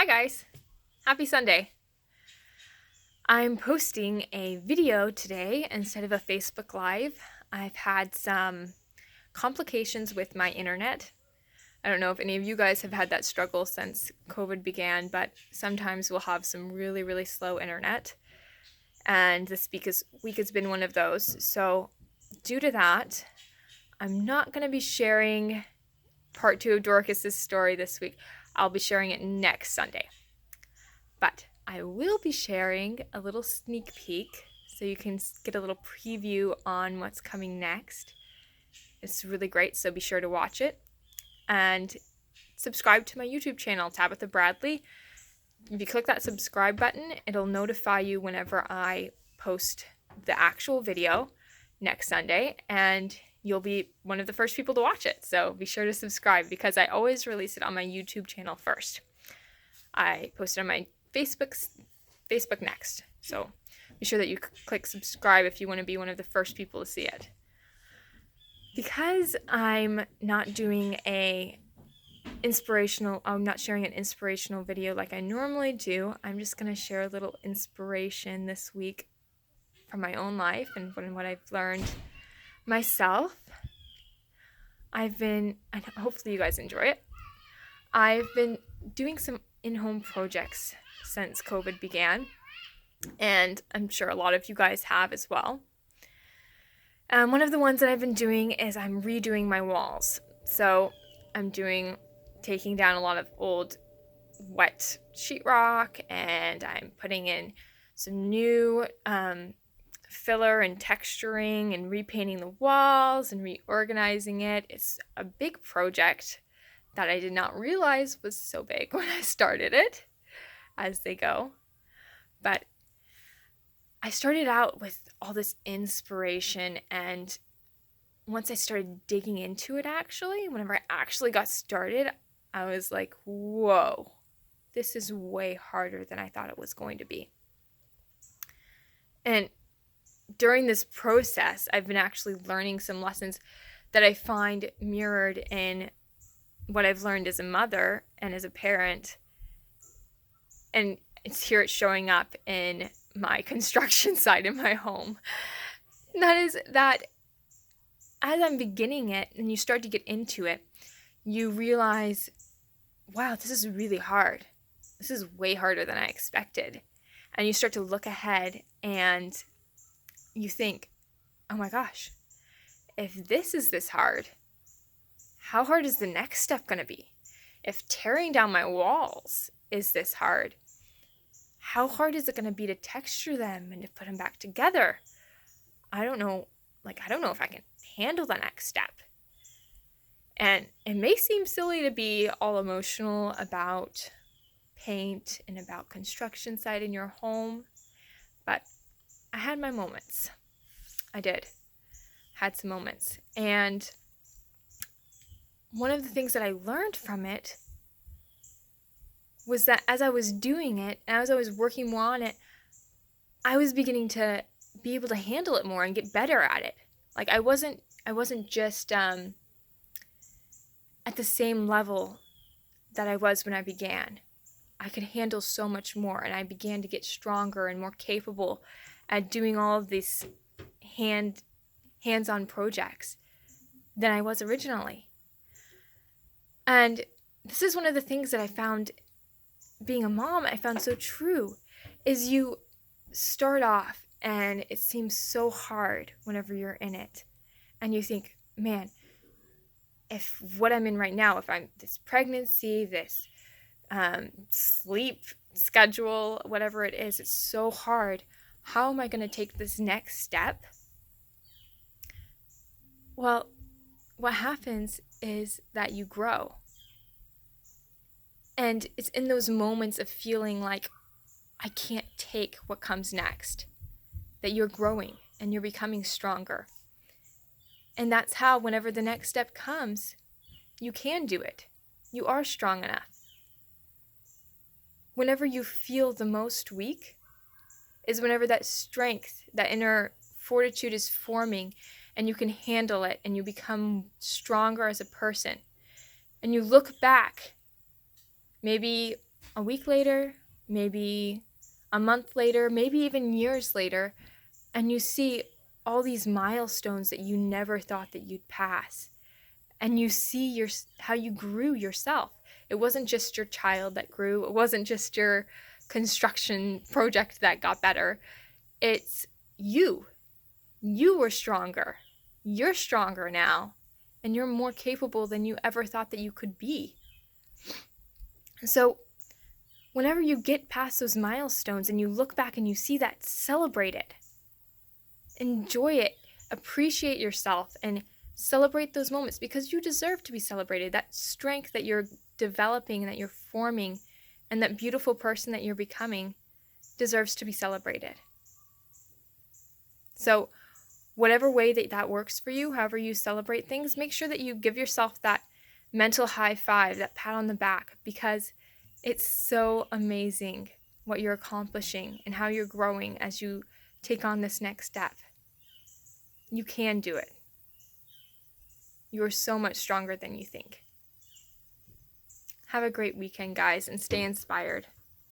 Hi guys, happy Sunday. I'm posting a video today instead of a Facebook Live. I've had some complications with my internet. I don't know if any of you guys have had that struggle since COVID began, but sometimes we'll have some really slow internet. And this week has been one of those. So due to that, I'm not going to be sharing part 2 of Dorcas's story this week. I'll be sharing it next Sunday. But I will be sharing a little sneak peek so you can get a little preview on what's coming next. It's really great, so be sure to watch it. And subscribe to my YouTube channel, Tabitha Bradley. If you click that subscribe button, it'll notify you whenever I post the actual video next Sunday, and you'll be one of the first people to watch it. So be sure to subscribe because I always release it on my YouTube channel first. I post it on my Facebook next. So be sure that you click subscribe if you want to be one of the first people to see it. Because I'm not sharing an inspirational video like I normally do, I'm just going to share a little inspiration this week from my own life and what I've learned myself. And hopefully you guys enjoy it. I've been doing some in-home projects since COVID began, and I'm sure a lot of you guys have as well. One of the ones that I've been doing is I'm redoing my walls. So I'm taking down a lot of old wet sheetrock, and I'm putting in some new filler and texturing and repainting the walls and reorganizing it. It's a big project that I did not realize was so big when I started it, as they go. But I started out with all this inspiration, and once I started digging into it whenever I actually got started, I was like, whoa, this is way harder than I thought it was going to be. And during this process, I've been actually learning some lessons that I find mirrored in what I've learned as a mother and as a parent. And it's showing up in my construction side in my home. And that is that as I'm beginning it and you start to get into it, you realize, wow, this is really hard. This is way harder than I expected. And you start to look ahead and you think, oh my gosh, if this is this hard, how hard is the next step going to be? If tearing down my walls is this hard, how hard is it going to be to texture them and to put them back together? I don't know if I can handle the next step. And it may seem silly to be all emotional about paint and about construction site in your home, but I had my moments. I did. Had some moments. And one of the things that I learned from it was that as I was doing it, as I was working more on it, I was beginning to be able to handle it more and get better at it. Like I wasn't just at the same level that I was when I began. I could handle so much more, and I began to get stronger and more capable at doing all of these hands-on projects than I was originally. And this is one of the things that I found being a mom, I found so true, is you start off and it seems so hard whenever you're in it. And you think, man, if what I'm in right now, if I'm this pregnancy, this sleep schedule, whatever it is, it's so hard. How am I going to take this next step? Well, what happens is that you grow. And it's in those moments of feeling like I can't take what comes next that you're growing and you're becoming stronger. And that's how, whenever the next step comes, you can do it. You are strong enough. Whenever you feel the most weak is whenever that strength, that inner fortitude is forming and you can handle it and you become stronger as a person. And you look back maybe a week later, maybe a month later, maybe even years later, and you see all these milestones that you never thought that you'd pass. And you see how you grew yourself. It wasn't just your child that grew. It wasn't just your construction project that got better. It's you. You were stronger. You're stronger now. And you're more capable than you ever thought that you could be. So whenever you get past those milestones and you look back and you see that, celebrate it. Enjoy it. Appreciate yourself and celebrate those moments because you deserve to be celebrated. That strength that you're developing, that you're forming, and that beautiful person that you're becoming deserves to be celebrated. So whatever way that works for you, however you celebrate things, make sure that you give yourself that mental high five, that pat on the back, because it's so amazing what you're accomplishing and how you're growing as you take on this next step. You can do it. You are so much stronger than you think. Have a great weekend, guys, and stay inspired.